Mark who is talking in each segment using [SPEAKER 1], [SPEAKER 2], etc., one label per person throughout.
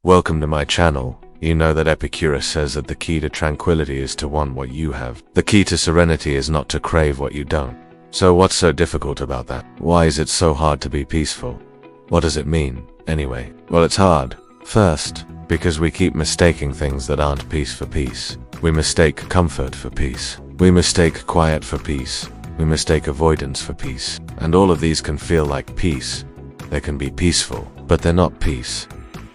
[SPEAKER 1] Welcome to my channel. You know that Epictetus says that the key to tranquility is to want what you have. The key to serenity is not to crave what you don't. So what's so difficult about that? Why is it so hard to be peaceful? What does it mean, anyway? Well, it's hard. First, because we keep mistaking things that aren't peace for peace. We mistake comfort for peace. We mistake quiet for peace. We mistake avoidance for peace. And all of these can feel like peace. They can be peaceful, but they're not peace.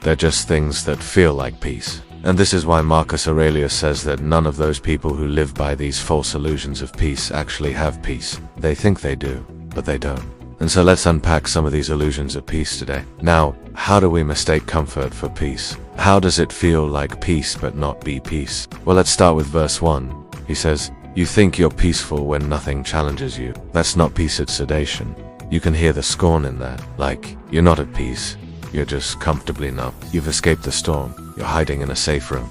[SPEAKER 1] They're just things that feel like peace. And this is why Marcus Aurelius says that none of those people who live by these false illusions of peace actually have peace. They think they do, but they don't. And so let's unpack some of these illusions of peace today. Now, how do we mistake comfort for peace? How does it feel like peace but not be peace? Well, let's start with verse 1. He says, "You think you're peaceful when nothing challenges you." That's not peace, it's sedation. You can hear the scorn in that. Like, you're not at peace. You're just comfortably numb. You've escaped the storm. You're hiding in a safe room.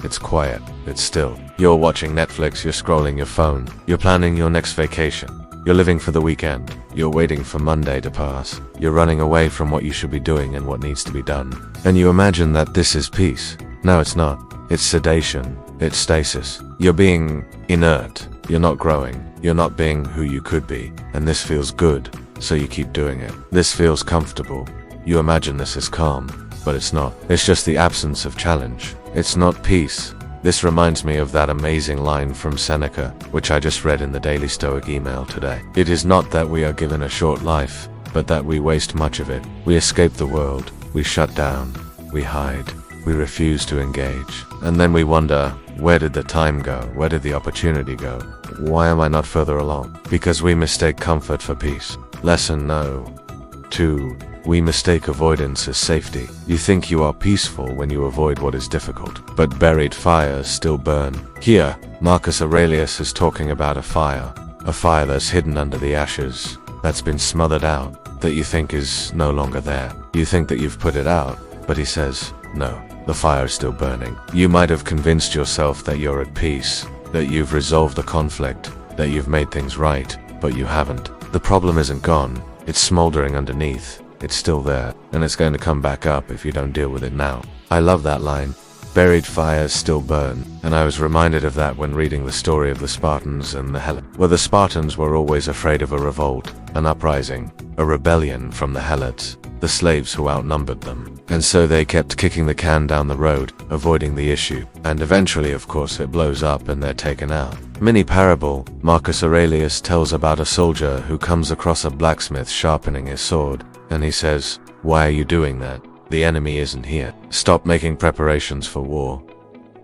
[SPEAKER 1] It's quiet. It's still. You're watching Netflix. You're scrolling your phone. You're planning your next vacation. You're living for the weekend. You're waiting for Monday to pass. You're running away from what you should be doing and what needs to be done. And you imagine that this is peace. No, it's not. It's sedation. It's stasis. You're being inert. You're not growing. You're not being who you could be. And this feels good, so you keep doing it. This feels comfortable. You imagine this is calm, but it's not. It's just the absence of challenge. It's not peace. This reminds me of that amazing line from Seneca, which I just read in the daily Stoic email today. It is not that we are given a short life, but that we waste much of it. We escape the world. We shut down. We hide. We refuse to engage. And then we wonder, where did the time go? Where did the opportunity go? Why am I not further along? Because we mistake comfort for peace. Lesson no. 2. We mistake avoidance as safety. You think you are peaceful when you avoid what is difficult, but buried fires still burn. Here, Marcus Aurelius is talking about a fire that's hidden under the ashes, that's been smothered out, that you think is no longer there. You think that you've put it out, but he says, no, the fire is still burning. You might have convinced yourself that you're at peace, that you've resolved the conflict, that you've made things right, but you haven't. The problem isn't gone, it's smoldering underneath. It's still there, and it's going to come back up if you don't deal with it now. I love that line. Buried fires still burn, and I was reminded of that when reading the story of the Spartans and the Helots, where the Spartans were always afraid of a revolt, an uprising, a rebellion from the Helots, the slaves who outnumbered them. And so they kept kicking the can down the road, avoiding the issue. And eventually, of course, it blows up and they're taken out. Mini parable, Marcus Aurelius tells about a soldier who comes across a blacksmith sharpening his sword. And he says, "Why are you doing that? The enemy isn't here. Stop making preparations for war.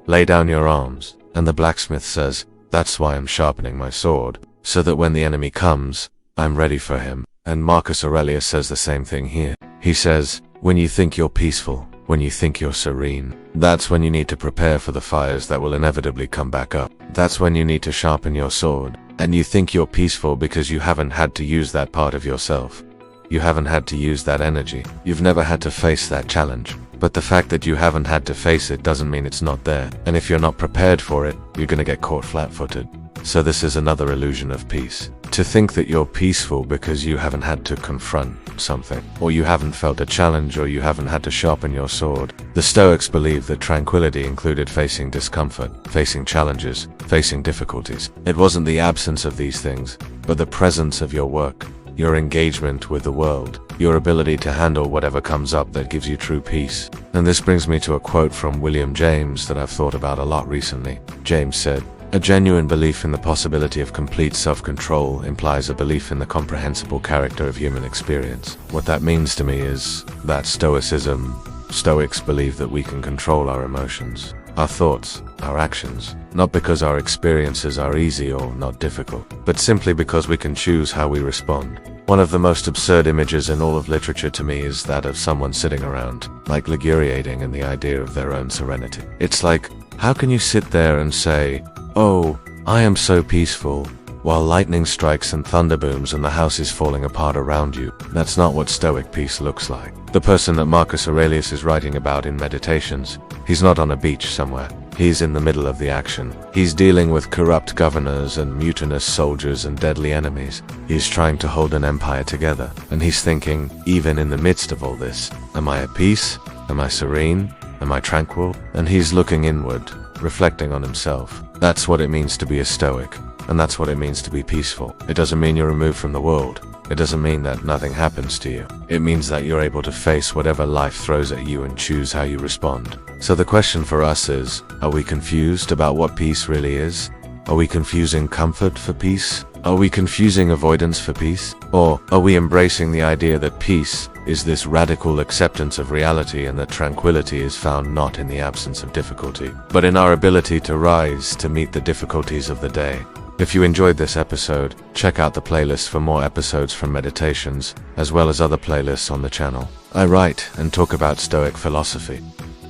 [SPEAKER 1] Lay down your arms." And the blacksmith says, "That's why I'm sharpening my sword, so that when the enemy comes, I'm ready for him." And Marcus Aurelius says the same thing here. He says, when you think you're peaceful, when you think you're serene, that's when you need to prepare for the fires that will inevitably come back up. That's when you need to sharpen your sword. And you think you're peaceful because you haven't had to use that part of yourself. You haven't had to use that energy. You've never had to face that challenge. But the fact that you haven't had to face it doesn't mean it's not there. And if you're not prepared for it, you're gonna get caught flat-footed. So this is another illusion of peace. To think that you're peaceful because you haven't had to confront something, or you haven't felt a challenge, or you haven't had to sharpen your sword. The Stoics believed that tranquility included facing discomfort, facing challenges, facing difficulties. It wasn't the absence of these things, but the presence of your work. Your engagement with the world, your ability to handle whatever comes up that gives you true peace. And this brings me to a quote from William James that I've thought about a lot recently. James said, "A genuine belief in the possibility of complete self-control implies a belief in the comprehensible character of human experience." What that means to me is that Stoics believe that we can control our emotions, our thoughts, our actions, not because our experiences are easy or not difficult, but simply because we can choose how we respond. One of the most absurd images in all of literature to me is that of someone sitting around, like luxuriating in the idea of their own serenity. It's like, how can you sit there and say, "Oh, I am so peaceful," while lightning strikes and thunder booms and the house is falling apart around you? That's not what Stoic peace looks like. The person that Marcus Aurelius is writing about in Meditations, he's not on a beach somewhere. He's in the middle of the action. He's dealing with corrupt governors and mutinous soldiers and deadly enemies. He's trying to hold an empire together. And he's thinking, even in the midst of all this, am I at peace? Am I serene? Am I tranquil? And he's looking inward, reflecting on himself. That's what it means to be a Stoic, and that's what it means to be peaceful. It doesn't mean you're removed from the world. It doesn't mean that nothing happens to you. It means that you're able to face whatever life throws at you and choose how you respond. So the question for us is, are we confused about what peace really is? Are we confusing comfort for peace? Are we confusing avoidance for peace? Or are we embracing the idea that peace is this radical acceptance of reality and that tranquility is found not in the absence of difficulty, but in our ability to rise to meet the difficulties of the day? If you enjoyed this episode, check out the playlist for more episodes from Meditations, as well as other playlists on the channel. I write and talk about Stoic philosophy.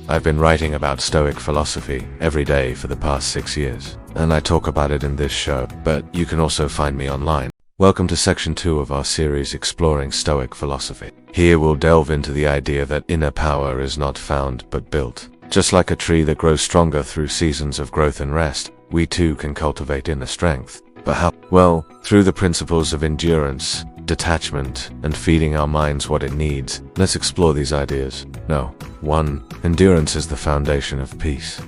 [SPEAKER 1] I've been writing about Stoic philosophy every day for the past 6 years, and I talk about it in this show, but you can also find me online. Welcome to section 2 of our series exploring Stoic philosophy. Here we'll delve into the idea that inner power is not found but built. Just like a tree that grows stronger through seasons of growth and rest, we too can cultivate inner strength. But how? Well, through the principles of endurance, detachment, and feeding our minds what it needs. Let's explore these ideas. 1. Endurance is the foundation of peace.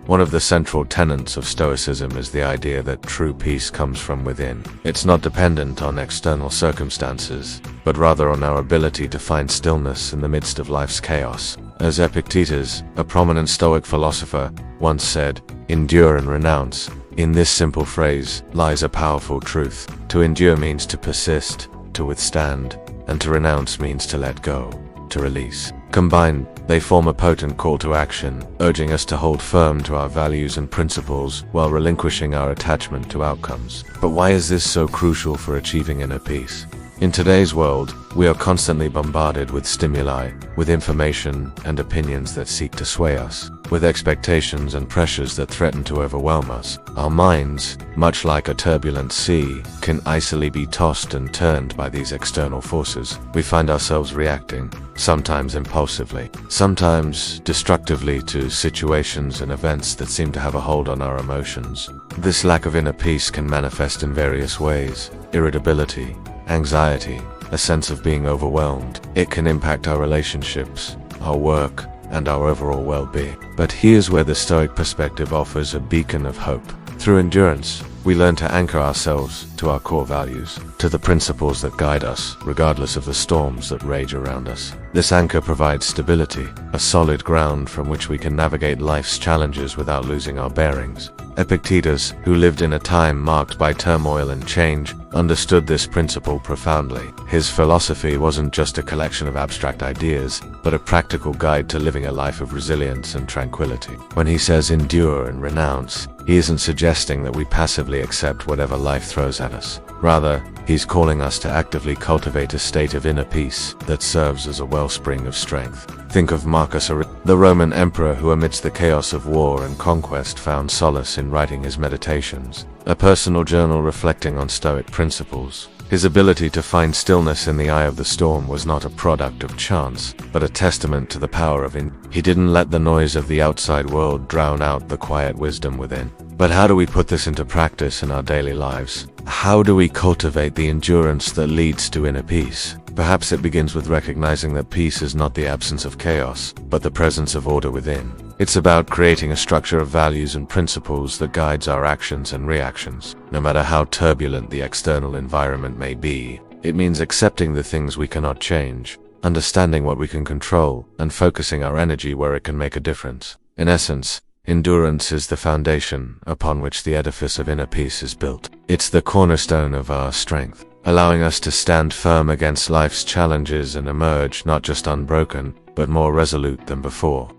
[SPEAKER 1] One of the central tenets of Stoicism is the idea that true peace comes from within. It's not dependent on external circumstances, but rather on our ability to find stillness in the midst of life's chaos. As Epictetus, a prominent Stoic philosopher, once said, "Endure and renounce." In this simple phrase lies a powerful truth. To endure means to persist, to withstand, and to renounce means to let go, to release. Combined, they form a potent call to action, urging us to hold firm to our values and principles while relinquishing our attachment to outcomes. But why is this so crucial for achieving inner peace? In today's world, we are constantly bombarded with stimuli, with information and opinions that seek to sway us, with expectations and pressures that threaten to overwhelm us. Our minds, much like a turbulent sea, can easily be tossed and turned by these external forces. We find ourselves reacting, sometimes impulsively, sometimes destructively to situations and events that seem to have a hold on our emotions. This lack of inner peace can manifest in various ways: irritability, anxiety, a sense of being overwhelmed. It can impact our relationships, our work, and our overall well-being. But here's where the Stoic perspective offers a beacon of hope. Through endurance, we learn to anchor ourselves to our core values, to the principles that guide us, regardless of the storms that rage around us. This anchor provides stability, a solid ground from which we can navigate life's challenges without losing our bearings. Epictetus, who lived in a time marked by turmoil and change, understood this principle profoundly. His philosophy wasn't just a collection of abstract ideas, but a practical guide to living a life of resilience and tranquility. When he says endure and renounce, he isn't suggesting that we passively accept whatever life throws at us. Rather, he's calling us to actively cultivate a state of inner peace that serves as a wellspring of strength. Think of Marcus Aurelius, the Roman emperor who amidst the chaos of war and conquest found solace in writing his Meditations, a personal journal reflecting on Stoic principles. His ability to find stillness in the eye of the storm was not a product of chance, but a testament to the power of He didn't let the noise of the outside world drown out the quiet wisdom within. But how do we put this into practice in our daily lives? How do we cultivate the endurance that leads to inner peace? Perhaps it begins with recognizing that peace is not the absence of chaos, but the presence of order within. It's about creating a structure of values and principles that guides our actions and reactions. No matter how turbulent the external environment may be, it means accepting the things we cannot change, understanding what we can control, and focusing our energy where it can make a difference. In essence, endurance is the foundation upon which the edifice of inner peace is built. It's the cornerstone of our strength, allowing us to stand firm against life's challenges and emerge not just unbroken, but more resolute than before.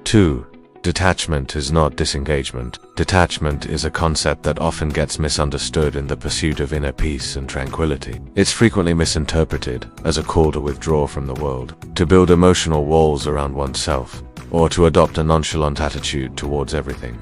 [SPEAKER 1] 2. Detachment is not disengagement. Detachment is a concept that often gets misunderstood in the pursuit of inner peace and tranquility. It's frequently misinterpreted as a call to withdraw from the world, to build emotional walls around oneself, or to adopt a nonchalant attitude towards everything.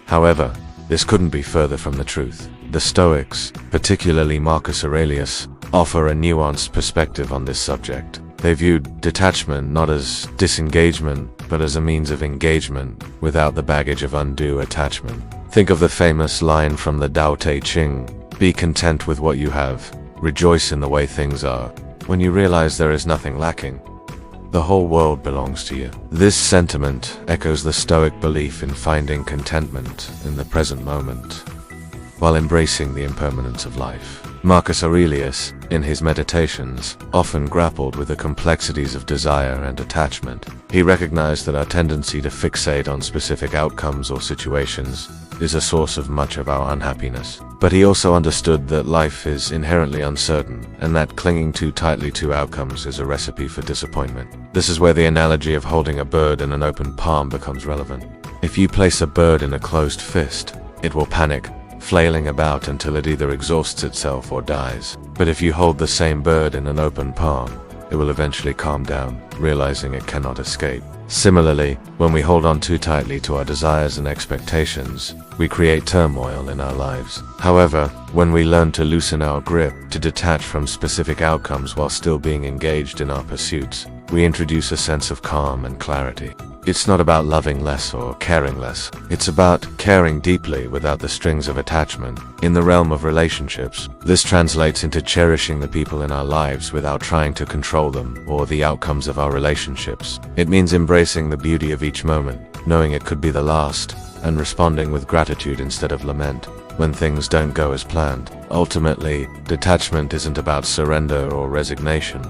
[SPEAKER 1] However, this couldn't be further from the truth. The Stoics, particularly Marcus Aurelius, offer a nuanced perspective on this subject. They viewed detachment not as disengagement, but as a means of engagement without the baggage of undue attachment. Think of the famous line from the Tao Te Ching, "Be content with what you have, rejoice in the way things are." When you realize there is nothing lacking, the whole world belongs to you. This sentiment echoes the Stoic belief in finding contentment in the present moment, while embracing the impermanence of life. Marcus Aurelius, in his Meditations, often grappled with the complexities of desire and attachment. He recognized that our tendency to fixate on specific outcomes or situations is a source of much of our unhappiness. But he also understood that life is inherently uncertain, and that clinging too tightly to outcomes is a recipe for disappointment. This is where the analogy of holding a bird in an open palm becomes relevant. If you place a bird in a closed fist, it will panic, flailing about until it either exhausts itself or dies. But if you hold the same bird in an open palm, it will eventually calm down, realizing it cannot escape. Similarly, when we hold on too tightly to our desires and expectations, we create turmoil in our lives. However, when we learn to loosen our grip, to detach from specific outcomes while still being engaged in our pursuits, we introduce a sense of calm and clarity. It's not about loving less or caring less. It's about caring deeply without the strings of attachment. In the realm of relationships, this translates into cherishing the people in our lives without trying to control them or the outcomes of our relationships. It means embracing the beauty of each moment, knowing it could be the last, and responding with gratitude instead of lament when things don't go as planned. Ultimately, detachment isn't about surrender or resignation.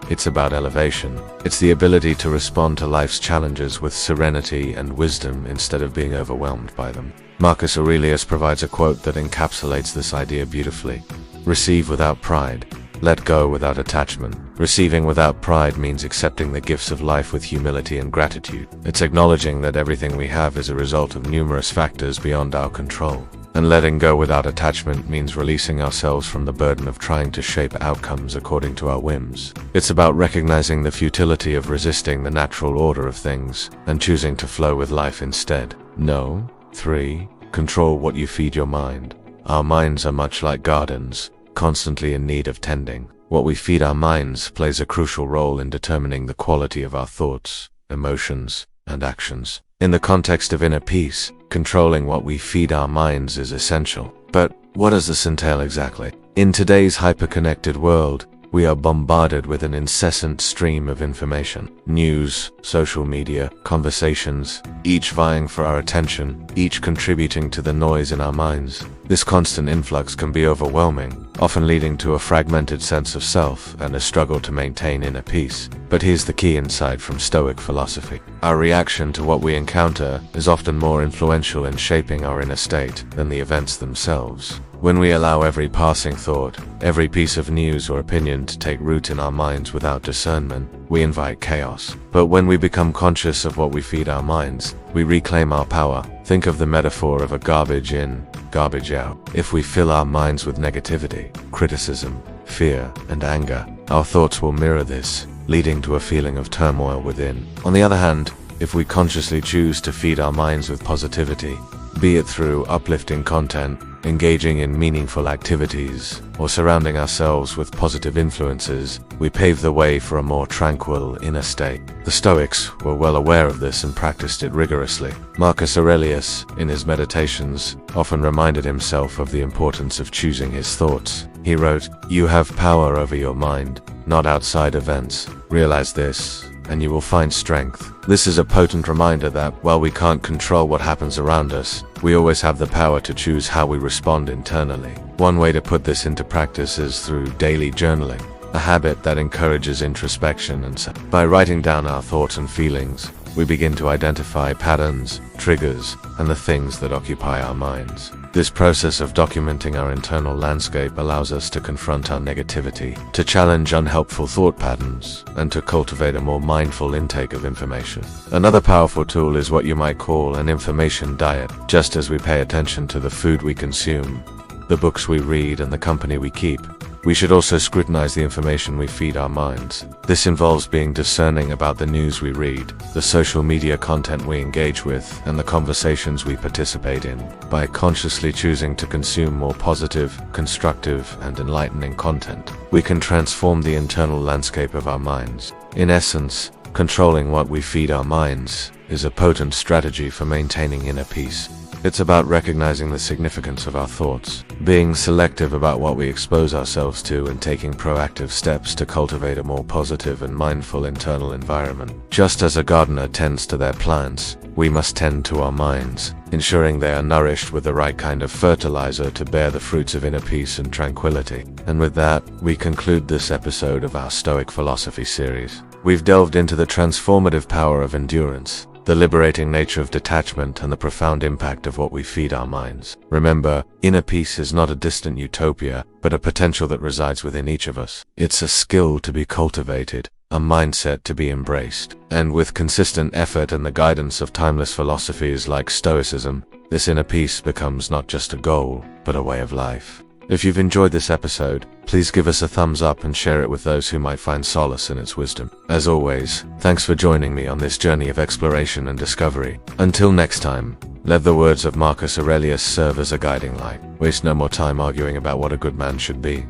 [SPEAKER 1] It's about elevation. It's the ability to respond to life's challenges with serenity and wisdom instead of being overwhelmed by them. Marcus Aurelius provides a quote that encapsulates this idea beautifully. Receive without pride. Let go without attachment. Receiving without pride means accepting the gifts of life with humility and gratitude. It's acknowledging that everything we have is a result of numerous factors beyond our control. And letting go without attachment means releasing ourselves from the burden of trying to shape outcomes according to our whims. It's about recognizing the futility of resisting the natural order of things and choosing to flow with life instead. No. 3. Control what you feed your mind. Our minds are much like gardens, constantly in need of tending. What we feed our minds plays a crucial role in determining the quality of our thoughts, emotions, and actions. In the context of inner peace, controlling what we feed our minds is essential. But what does this entail exactly? In today's hyper-connected world, we are bombarded with an incessant stream of information. News, social media, conversations, each vying for our attention, each contributing to the noise in our minds. This constant influx can be overwhelming, often leading to a fragmented sense of self and a struggle to maintain inner peace. But here's the key insight from Stoic philosophy. Our reaction to what we encounter is often more influential in shaping our inner state than the events themselves. When we allow every passing thought, every piece of news or opinion to take root in our minds without discernment, we invite chaos. But when we become conscious of what we feed our minds, we reclaim our power. Think of the metaphor of a garbage in, garbage out. If we fill our minds with negativity, criticism, fear, and anger, our thoughts will mirror this, leading to a feeling of turmoil within. On the other hand, if we consciously choose to feed our minds with positivity, be it through uplifting content, engaging in meaningful activities, or surrounding ourselves with positive influences, we pave the way for a more tranquil inner state. The Stoics were well aware of this and practiced it rigorously. Marcus Aurelius, in his Meditations, often reminded himself of the importance of choosing his thoughts. He wrote, "You have power over your mind, not outside events. Realize this, and you will find strength." This is a potent reminder that, while we can't control what happens around us, we always have the power to choose how we respond internally. One way to put this into practice is through daily journaling, a habit that encourages introspection by writing down our thoughts and feelings, we begin to identify patterns, triggers, and the things that occupy our minds. This process of documenting our internal landscape allows us to confront our negativity, to challenge unhelpful thought patterns, and to cultivate a more mindful intake of information. Another powerful tool is what you might call an information diet. Just as we pay attention to the food we consume, the books we read, and the company we keep, we should also scrutinize the information we feed our minds. This involves being discerning about the news we read, the social media content we engage with, and the conversations we participate in. By consciously choosing to consume more positive, constructive, and enlightening content, we can transform the internal landscape of our minds. In essence, controlling what we feed our minds is a potent strategy for maintaining inner peace. It's about recognizing the significance of our thoughts, being selective about what we expose ourselves to, and taking proactive steps to cultivate a more positive and mindful internal environment. Just as a gardener tends to their plants, we must tend to our minds, ensuring they are nourished with the right kind of fertilizer to bear the fruits of inner peace and tranquility. And with that, we conclude this episode of our Stoic philosophy series. We've delved into the transformative power of endurance, the liberating nature of detachment, and the profound impact of what we feed our minds. Remember, inner peace is not a distant utopia, but a potential that resides within each of us. It's a skill to be cultivated, a mindset to be embraced. And with consistent effort and the guidance of timeless philosophies like Stoicism, this inner peace becomes not just a goal, but a way of life. If you've enjoyed this episode, please give us a thumbs up and share it with those who might find solace in its wisdom. As always, thanks for joining me on this journey of exploration and discovery. Until next time, let the words of Marcus Aurelius serve as a guiding light. Waste no more time arguing about what a good man should be.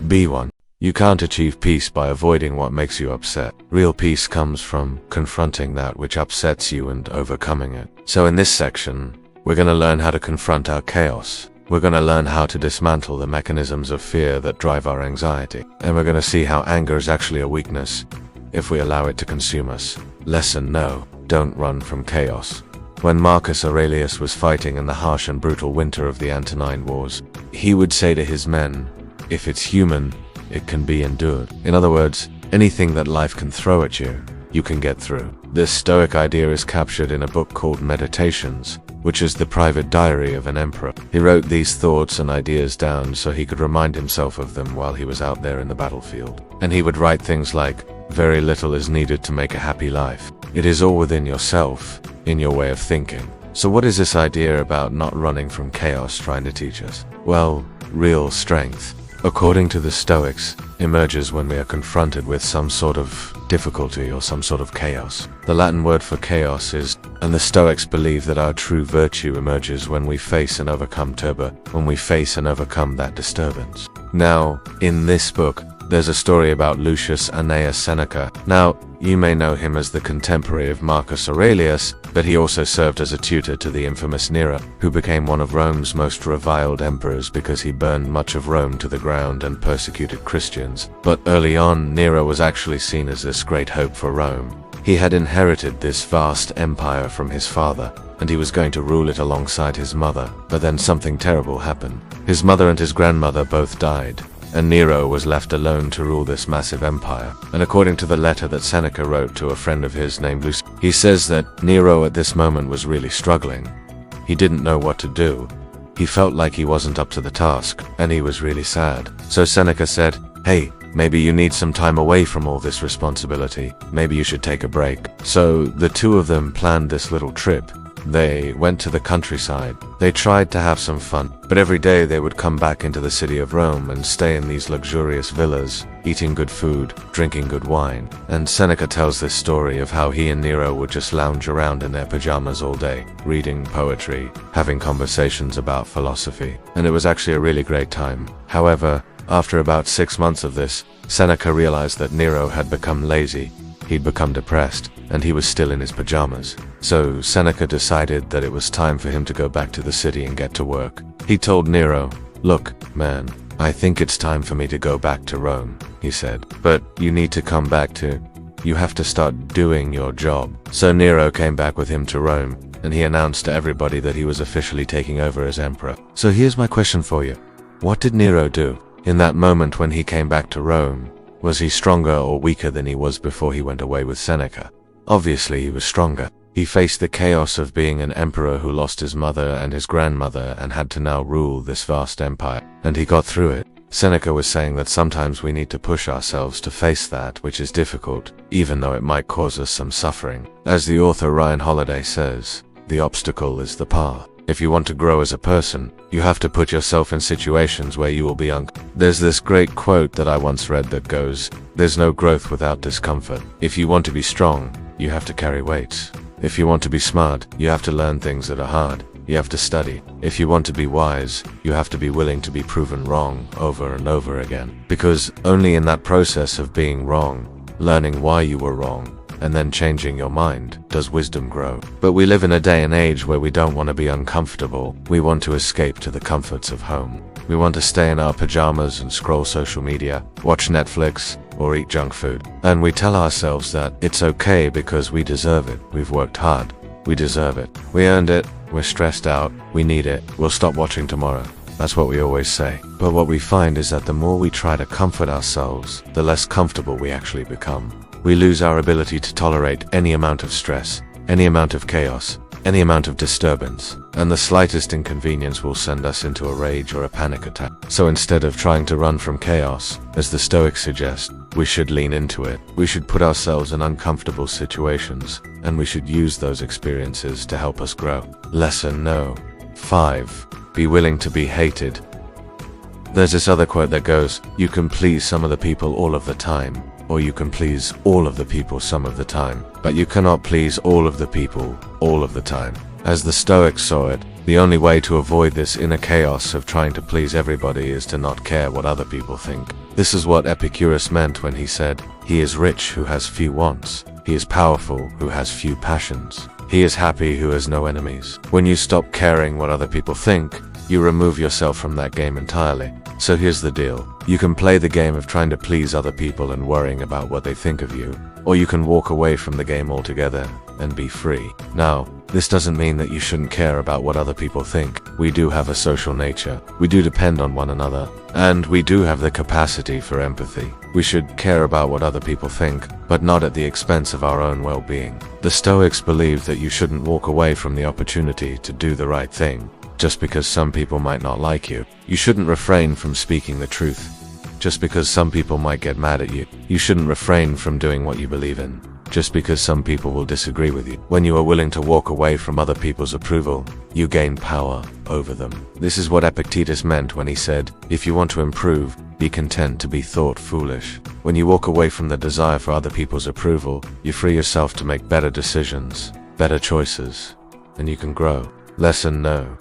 [SPEAKER 1] Be one. You can't achieve peace by avoiding what makes you upset. Real peace comes from confronting that which upsets you and overcoming it. So in this section, we're going to learn how to confront our chaos. We're going to learn how to dismantle the mechanisms of fear that drive our anxiety. And we're going to see how anger is actually a weakness if we allow it to consume us. Lesson: no, don't run from chaos. When Marcus Aurelius was fighting in the harsh and brutal winter of the Antonine Wars, he would say to his men, "If it's human, it can be endured." In other words, anything that life can throw at you, you can get through. This Stoic idea is captured in a book called Meditations, which is the private diary of an emperor. He wrote these thoughts and ideas down so he could remind himself of them while he was out there in the battlefield. And he would write things like, "Very little is needed to make a happy life. It is all within yourself, in your way of thinking." So what is this idea about not running from chaos trying to teach us? Well, real strength, according to the Stoics, emerges when we are confronted with some sort of difficulty or some sort of chaos. The Latin word for chaos is, and the Stoics believe that our true virtue emerges when we face and overcome when we face and overcome that disturbance. Now, in this book, there's a story about Lucius Annaeus Seneca. Now, you may know him as the contemporary of Marcus Aurelius, but he also served as a tutor to the infamous Nero, who became one of Rome's most reviled emperors because he burned much of Rome to the ground and persecuted Christians. But early on, Nero was actually seen as this great hope for Rome. He had inherited this vast empire from his father, and he was going to rule it alongside his mother. But then something terrible happened. His mother and his grandmother both died, and Nero was left alone to rule this massive empire. And according to the letter that Seneca wrote to a friend of his named Lucius, he says that Nero at this moment was really struggling. He didn't know what to do. He felt like he wasn't up to the task, and he was really sad. So Seneca said, "Hey, maybe you need some time away from all this responsibility. Maybe you should take a break." So the two of them planned this little trip. They went to the countryside. They tried to have some fun, but every day they would come back into the city of Rome and stay in these luxurious villas, eating good food, drinking good wine. And Seneca tells this story of how he and Nero would just lounge around in their pajamas all day, reading poetry, having conversations about philosophy. And it was actually a really great time. However, after about 6 months of this, Seneca realized that Nero had become lazy. He'd become depressed, and he was still in his pajamas. So Seneca decided that it was time for him to go back to the city and get to work. He told Nero, "Look, man, I think it's time for me to go back to Rome," he said. "But you need to come back to, you have to start doing your job." So Nero came back with him to Rome, and he announced to everybody that he was officially taking over as emperor. So here's my question for you. What did Nero do? In that moment when he came back to Rome, was he stronger or weaker than he was before he went away with Seneca? Obviously he was stronger. He faced the chaos of being an emperor who lost his mother and his grandmother and had to now rule this vast empire, and he got through it. Seneca was saying that sometimes we need to push ourselves to face that which is difficult, even though it might cause us some suffering. As the author Ryan Holiday says, the obstacle is the path. If you want to grow as a person, you have to put yourself in situations where you will be There's this great quote that I once read that goes, "There's no growth without discomfort." If you want to be strong, you have to carry weights. If you want to be smart, you have to learn things that are hard. You have to study. If you want to be wise, you have to be willing to be proven wrong over and over again. Because only in that process of being wrong, learning why you were wrong, and then changing your mind does wisdom grow. But we live in a day and age where we don't want to be uncomfortable. We want to escape to the comforts of home. We want to stay in our pajamas and scroll social media, watch Netflix, or eat junk food. And we tell ourselves that it's okay because we deserve it. We've worked hard. We deserve it. We earned it. We're stressed out. We need it. We'll stop watching tomorrow. That's what we always say. But what we find is that the more we try to comfort ourselves, the less comfortable we actually become. We lose our ability to tolerate any amount of stress, any amount of chaos, any amount of disturbance, and the slightest inconvenience will send us into a rage or a panic attack. So instead of trying to run from chaos, as the Stoics suggest, we should lean into it. We should put ourselves in uncomfortable situations, and we should use those experiences to help us grow. Lesson no. 5. Be willing to be hated. There's this other quote that goes, you can please some of the people all of the time, or you can please all of the people some of the time, but you cannot please all of the people all of the time. As the Stoics saw it, the only way to avoid this inner chaos of trying to please everybody is to not care what other people think. This is what Epictetus meant when he said, he is rich who has few wants, he is powerful who has few passions, he is happy who has no enemies. When you stop caring what other people think, you remove yourself from that game entirely. So here's the deal. You can play the game of trying to please other people and worrying about what they think of you, or you can walk away from the game altogether and be free. Now, this doesn't mean that you shouldn't care about what other people think. We do have a social nature. We do depend on one another, and we do have the capacity for empathy. We should care about what other people think, but not at the expense of our own well-being. The Stoics believe that you shouldn't walk away from the opportunity to do the right thing just because some people might not like you. You shouldn't refrain from speaking the truth just because some people might get mad at you. You shouldn't refrain from doing what you believe in just because some people will disagree with you. When you are willing to walk away from other people's approval, you gain power over them. This is what Epictetus meant when he said, if you want to improve, be content to be thought foolish. When you walk away from the desire for other people's approval, you free yourself to make better decisions, better choices, and you can grow. Lesson no.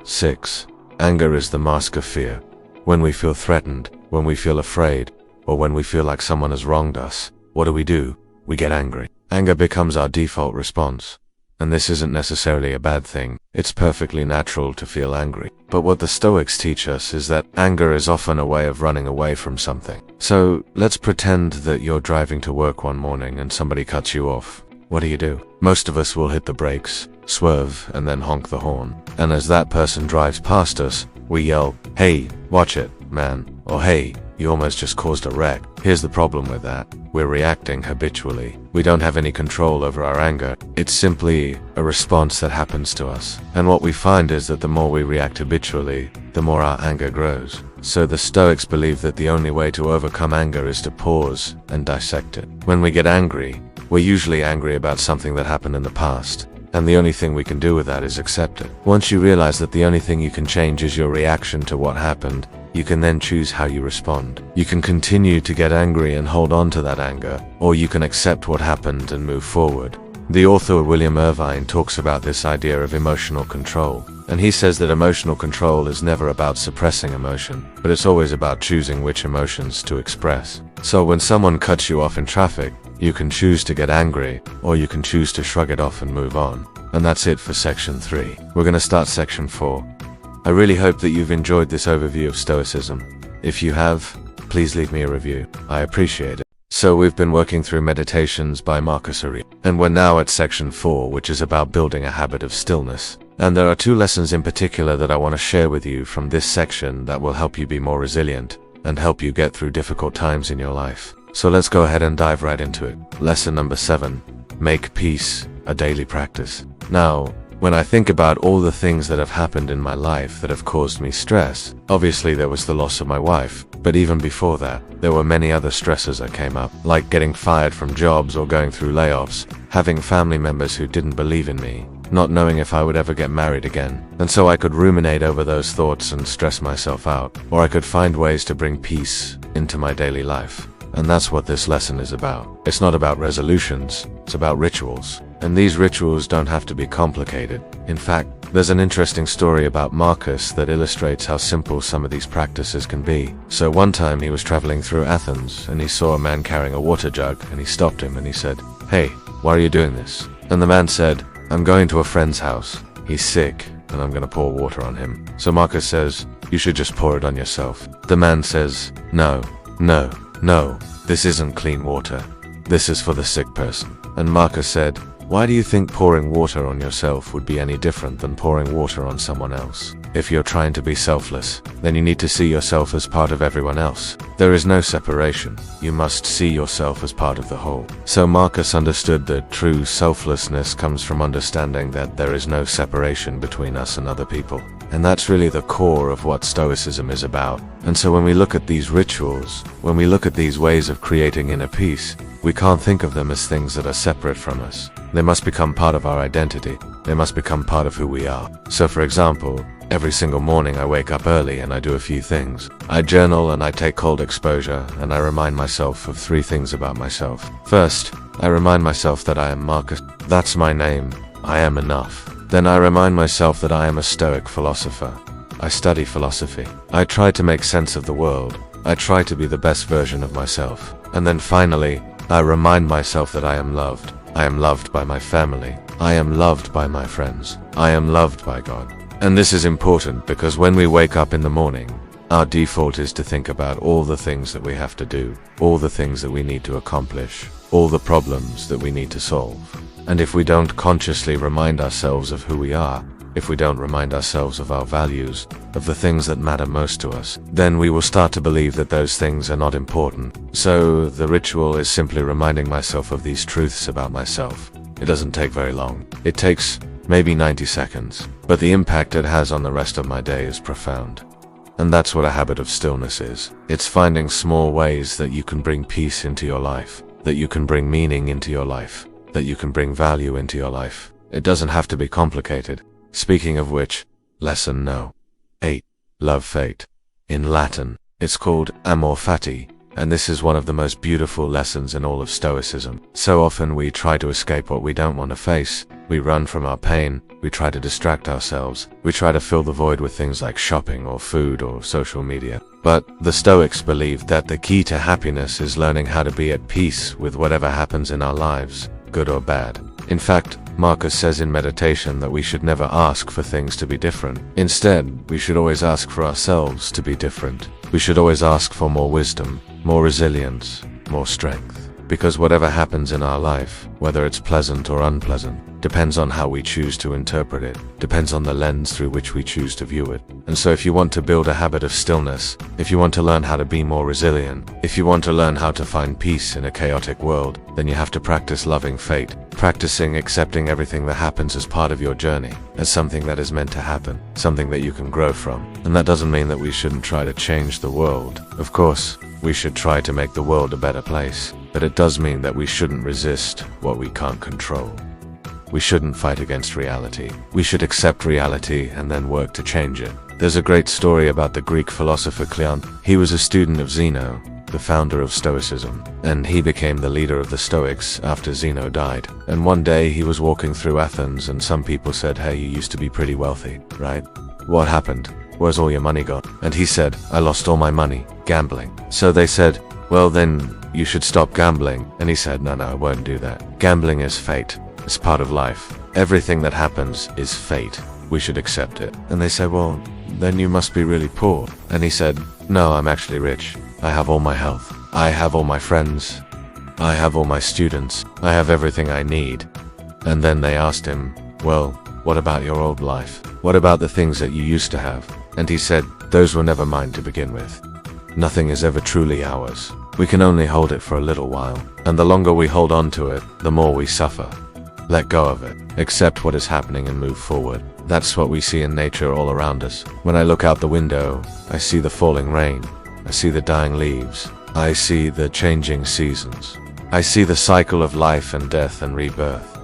[SPEAKER 1] 6. Anger is the mask of fear. When we feel threatened, when we feel afraid, or when we feel like someone has wronged us, what do? We get angry. Anger becomes our default response. And this isn't necessarily a bad thing. It's perfectly natural to feel angry. But what the Stoics teach us is that anger is often a way of running away from something. So let's pretend that you're driving to work one morning and somebody cuts you off. What do? Most of us will hit the brakes, swerve, and then honk the horn. And as that person drives past us, we yell, hey, watch it, man, or hey, you almost just caused a wreck. Here's the problem with that. We're reacting habitually. We don't have any control over our anger. It's simply a response that happens to us. And what we find is that the more we react habitually, the more our anger grows. So the Stoics believe that the only way to overcome anger is to pause and dissect it. When we get angry, we're usually angry about something that happened in the past. And the only thing we can do with that is accept it. Once you realize that the only thing you can change is your reaction to what happened, you can then choose how you respond. You can continue to get angry and hold on to that anger, or you can accept what happened and move forward. The author William Irvine talks about this idea of emotional control, and he says that emotional control is never about suppressing emotion, but it's always about choosing which emotions to express. So when someone cuts you off in traffic, you can choose to get angry, or you can choose to shrug it off and move on. And that's it for section 3. We're going to start section 4. I really hope that you've enjoyed this overview of Stoicism. If you have, please leave me a review. I appreciate it. So we've been working through Meditations by Marcus Aurelius, and we're now at section 4, which is about building a habit of stillness. And there are 2 lessons in particular that I want to share with you from this section that will help you be more resilient and help you get through difficult times in your life. So let's go ahead and dive right into it. Lesson number 7, make peace a daily practice. Now, when I think about all the things that have happened in my life that have caused me stress, obviously there was the loss of my wife, but even before that, there were many other stresses that came up, like getting fired from jobs or going through layoffs, having family members who didn't believe in me, not knowing if I would ever get married again. And so I could ruminate over those thoughts and stress myself out, or I could find ways to bring peace into my daily life. And that's what this lesson is about. It's not about resolutions, it's about rituals. And these rituals don't have to be complicated. In fact, there's an interesting story about Marcus that illustrates how simple some of these practices can be. So one time he was traveling through Athens and he saw a man carrying a water jug, and he stopped him and he said, "Hey, why are you doing this?" And the man said, "I'm going to a friend's house. He's sick, and I'm gonna pour water on him." So Marcus says, "You should just pour it on yourself." The man says, "No, no, no, this isn't clean water. This is for the sick person." And Marcus said, "Why do you think pouring water on yourself would be any different than pouring water on someone else? If you're trying to be selfless, then you need to see yourself as part of everyone else. There is no separation. You must see yourself as part of the whole." So Marcus understood that true selflessness comes from understanding that there is no separation between us and other people. And that's really the core of what Stoicism is about. And so when we look at these rituals, when we look at these ways of creating inner peace, we can't think of them as things that are separate from us. They must become part of our identity. They must become part of who we are. So for example, every single morning I wake up early and I do a few things. I journal and I take cold exposure, and I remind myself of 3 things about myself. First, I remind myself that I am Marcus. That's my name. I am enough. Then I remind myself that I am a Stoic philosopher. I study philosophy. I try to make sense of the world. I try to be the best version of myself. And then finally, I remind myself that I am loved. I am loved by my family. I am loved by my friends. I am loved by God. And this is important because when we wake up in the morning, our default is to think about all the things that we have to do, all the things that we need to accomplish, all the problems that we need to solve. And if we don't consciously remind ourselves of who we are, if we don't remind ourselves of our values, of the things that matter most to us, then we will start to believe that those things are not important. So the ritual is simply reminding myself of these truths about myself. It doesn't take very long. It takes maybe 90 seconds, but the impact it has on the rest of my day is profound. And that's what a habit of stillness is. It's finding small ways that you can bring peace into your life, that you can bring meaning into your life, that you can bring value into your life. It doesn't have to be complicated. Speaking of which, lesson no. 8. Love fate. In Latin, it's called amor fati, and this is one of the most beautiful lessons in all of Stoicism. So often we try to escape what we don't want to face. We run from our pain. We try to distract ourselves. We try to fill the void with things like shopping or food or social media. But the Stoics believed that the key to happiness is learning how to be at peace with whatever happens in our lives, good or bad. In fact, Marcus says in meditation that we should never ask for things to be different. Instead, we should always ask for ourselves to be different. We should always ask for more wisdom, more resilience, more strength. Because whatever happens in our life, whether it's pleasant or unpleasant, depends on how we choose to interpret it, depends on the lens through which we choose to view it. And so if you want to build a habit of stillness, if you want to learn how to be more resilient, if you want to learn how to find peace in a chaotic world, then you have to practice loving fate, practicing accepting everything that happens as part of your journey, as something that is meant to happen, something that you can grow from. And that doesn't mean that we shouldn't try to change the world. Of course, we should try to make the world a better place, but it does mean that we shouldn't resist what we can't control. We shouldn't fight against reality. We should accept reality and then work to change it. There's a great story about the Greek philosopher Cleon. He was a student of Zeno, the founder of Stoicism, and he became the leader of the Stoics after Zeno died. And one day he was walking through Athens and some people said, "Hey, you used to be pretty wealthy, right? What happened? Where's all your money gone?" And he said, "I lost all my money, gambling." So they said, "Well then, you should stop gambling." And he said, No, I won't do that. Gambling is fate. It's part of life. Everything that happens is fate. We should accept it. And they said, "Well, then you must be really poor." And he said, "No, I'm actually rich. I have all my health. I have all my friends. I have all my students. I have everything I need." And then they asked him, "Well, what about your old life? What about the things that you used to have?" And he said, "Those were never mine to begin with. Nothing is ever truly ours. We can only hold it for a little while. And the longer we hold on to it, the more we suffer. Let go of it. Accept what is happening and move forward." That's what we see in nature all around us. When I look out the window, I see the falling rain. I see the dying leaves. I see the changing seasons. I see the cycle of life and death and rebirth.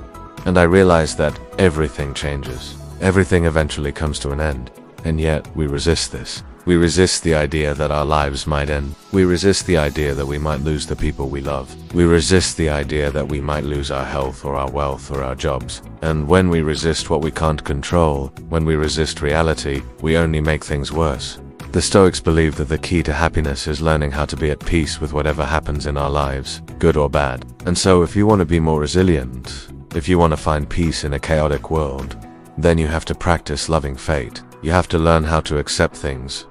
[SPEAKER 1] And I realize that everything changes. Everything eventually comes to an end. And yet, we resist this. We resist the idea that our lives might end. We resist the idea that we might lose the people we love. We resist the idea that we might lose our health or our wealth or our jobs. And when we resist what we can't control, when we resist reality, we only make things worse. The Stoics believe that the key to happiness is learning how to be at peace with whatever happens in our lives, good or bad. And so if you want to be more resilient, if you want to find peace in a chaotic world, then you have to practice loving fate. You have to learn how to accept things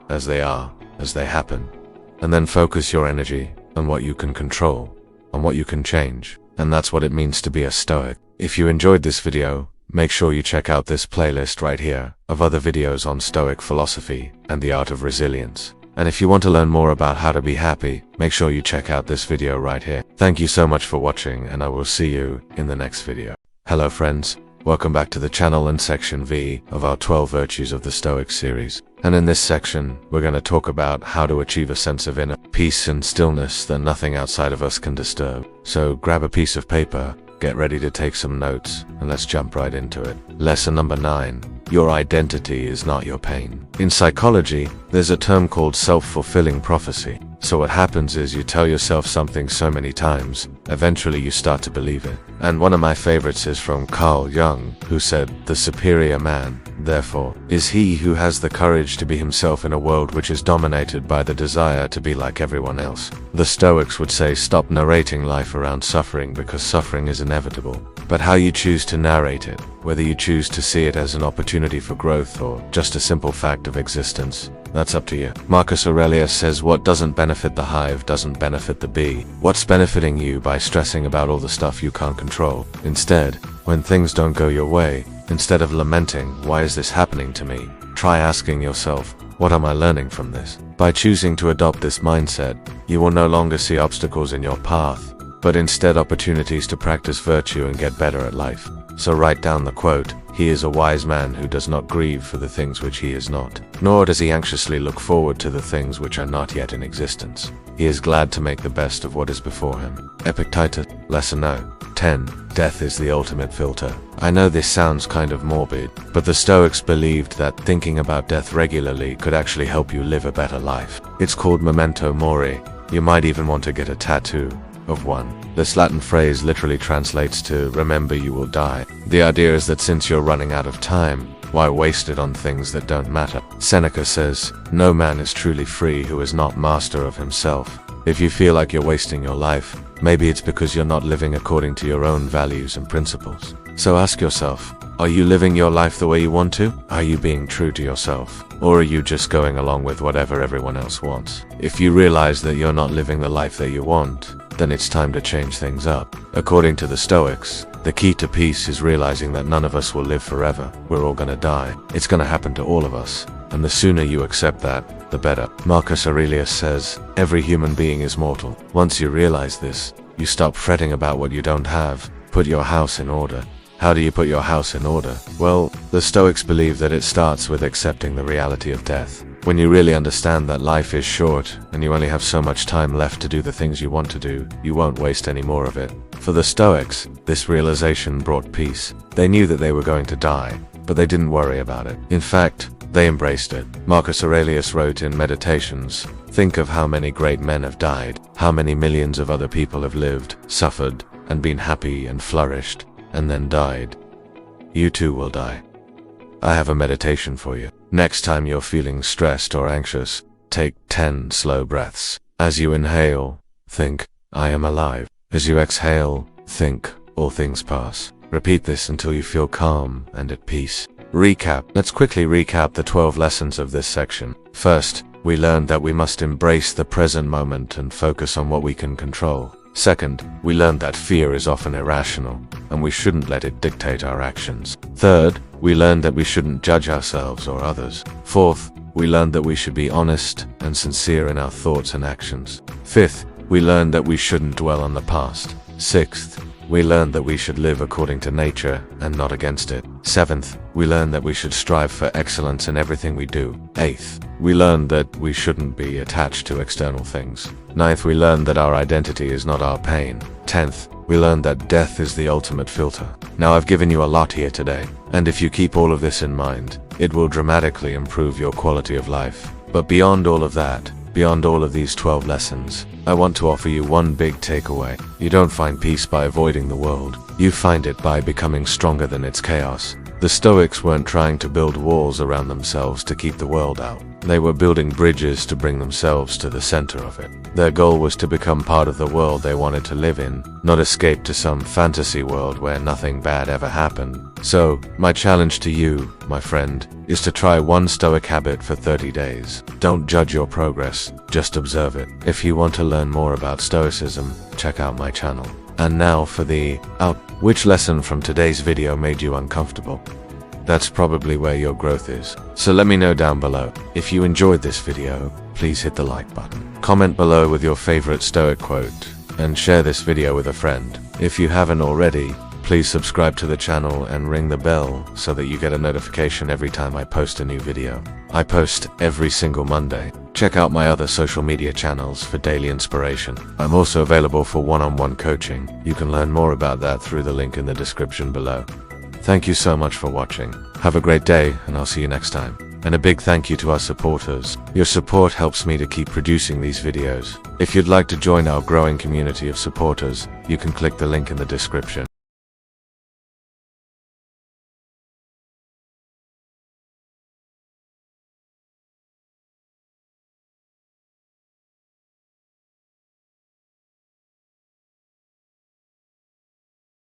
[SPEAKER 1] as they are, as they happen, and then focus your energy on what you can control, on what you can change. And that's what it means to be a Stoic. If you enjoyed this video, make sure you check out this playlist right here of other videos on Stoic philosophy and the art of resilience. And if you want to learn more about how to be happy, make sure you check out this video right here. Thank you so much for watching, and I will see you in the next video. Hello friends, welcome back to the channel and section V of our 12 Virtues of the Stoic series. And in this section, we're going to talk about how to achieve a sense of inner peace and stillness that nothing outside of us can disturb. So grab a piece of paper, get ready to take some notes, and let's jump right into it. Lesson number 9. Your identity is not your pain. In psychology, there's a term called self-fulfilling prophecy. So what happens is you tell yourself something so many times, eventually you start to believe it. And one of my favorites is from Carl Jung, who said, "The superior man, therefore, is he who has the courage to be himself in a world which is dominated by the desire to be like everyone else." The Stoics would say, stop narrating life around suffering because suffering is inevitable. But how you choose to narrate it, whether you choose to see it as an opportunity for growth or just a simple fact of existence, that's up to you. Marcus Aurelius says, what doesn't benefit the hive doesn't benefit the bee. What's benefiting you by stressing about all the stuff you can't control? Instead, when things don't go your way, instead of lamenting, why is this happening to me? Try asking yourself, what am I learning from this? By choosing to adopt this mindset, you will no longer see obstacles in your path, but instead opportunities to practice virtue and get better at life. So write down the quote, "He is a wise man who does not grieve for the things which he is not, nor does he anxiously look forward to the things which are not yet in existence. He is glad to make the best of what is before him." Epictetus. Lesson 10. Death is the ultimate filter. I know this sounds kind of morbid, but the Stoics believed that thinking about death regularly could actually help you live a better life. It's called memento mori. You might even want to get a tattoo of one. This Latin phrase literally translates to "remember you will die." The idea is that since you're running out of time, why waste it on things that don't matter? Seneca says, "No man is truly free who is not master of himself." If you feel like you're wasting your life, maybe it's because you're not living according to your own values and principles. So ask yourself, are you living your life the way you want to? Are you being true to yourself? Or are you just going along with whatever everyone else wants? If you realize that you're not living the life that you want, then it's time to change things up. According to the Stoics, the key to peace is realizing that none of us will live forever. We're all gonna die. It's gonna happen to all of us. And the sooner you accept that, the better. Marcus Aurelius says, every human being is mortal. Once you realize this, you stop fretting about what you don't have. Put your house in order. How do you put your house in order? Well, the Stoics believe that it starts with accepting the reality of death. When you really understand that life is short and you only have so much time left to do the things you want to do, you won't waste any more of it. For the Stoics, this realization brought peace. They knew that they were going to die, but they didn't worry about it. In fact, they embraced it. Marcus Aurelius wrote in Meditations, "Think of how many great men have died, how many millions of other people have lived, suffered, and been happy and flourished, and then died. You too will die." I have a meditation for you. Next time you're feeling stressed or anxious, take 10 slow breaths. As you inhale, think, "I am alive." As you exhale, think, "All things pass." Repeat this until you feel calm and at peace. Recap. Let's quickly recap the 12 lessons of this section. First, we learned that we must embrace the present moment and focus on what we can control. Second, we learned that fear is often irrational, and we shouldn't let it dictate our actions. Third, we learned that we shouldn't judge ourselves or others. Fourth, we learned that we should be honest and sincere in our thoughts and actions. Fifth, we learned that we shouldn't dwell on the past. Sixth, we learned that we should live according to nature and not against it. Seventh, we learned that we should strive for excellence in everything we do. Eighth, we learned that we shouldn't be attached to external things. Ninth, we learned that our identity is not our pain. 10th, we learned that death is the ultimate filter. Now I've given you a lot here today, and if you keep all of this in mind, it will dramatically improve your quality of life. But beyond all of that, beyond all of these 12 lessons, I want to offer you one big takeaway. You don't find peace by avoiding the world. You find it by becoming stronger than its chaos. The Stoics weren't trying to build walls around themselves to keep the world out. They were building bridges to bring themselves to the center of it. Their goal was to become part of the world they wanted to live in, not escape to some fantasy world where nothing bad ever happened. So, my challenge to you, my friend, is to try one Stoic habit for 30 days. Don't judge your progress, just observe it. If you want to learn more about Stoicism, check out my channel. And now for the which lesson from today's video made you uncomfortable? That's probably where your growth is. So let me know down below. If you enjoyed this video, please hit the like button. Comment below with your favorite Stoic quote, and share this video with a friend. If you haven't already, please subscribe to the channel and ring the bell so that you get a notification every time I post a new video. I post every single Monday. Check out my other social media channels for daily inspiration. I'm also available for one-on-one coaching. You can learn more about that through the link in the description below. Thank you so much for watching. Have a great day, and I'll see you next time. And a big thank you to our supporters. Your support helps me to keep producing these videos. If you'd like to join our growing community of supporters, you can click the link in the description.